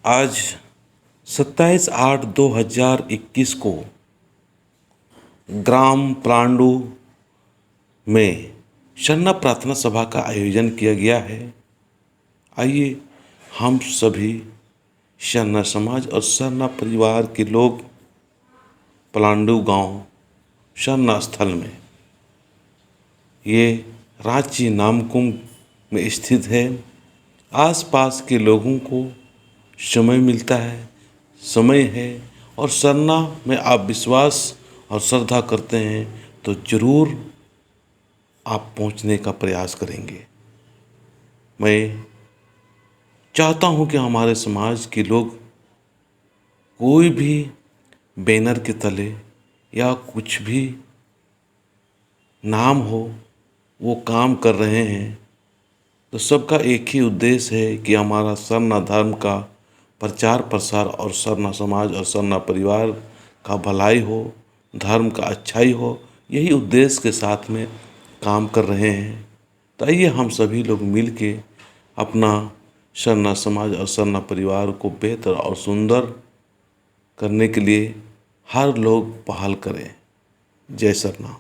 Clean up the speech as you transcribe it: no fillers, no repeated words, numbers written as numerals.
आज 27/8/2021 को ग्राम पलांडू में शरना प्रार्थना सभा का आयोजन किया गया है। आइए हम सभी शरना समाज और शरना परिवार के लोग पलांडू गांव शरना स्थल में, ये रांची नामकुम में स्थित है। आसपास के लोगों को समय मिलता है, समय है और शरना में आप विश्वास और श्रद्धा करते हैं तो ज़रूर आप पहुंचने का प्रयास करेंगे। मैं चाहता हूं कि हमारे समाज के लोग कोई भी बैनर के तले या कुछ भी नाम हो वो काम कर रहे हैं तो सबका एक ही उद्देश्य है कि हमारा सरना धर्म का प्रचार प्रसार और सरना समाज और सरना परिवार का भलाई हो, धर्म का अच्छाई हो, यही उद्देश्य के साथ में काम कर रहे हैं। तो आइए हम सभी लोग मिल के अपना सरना समाज और सरना परिवार को बेहतर और सुंदर करने के लिए हर लोग पहल करें। जय सरना।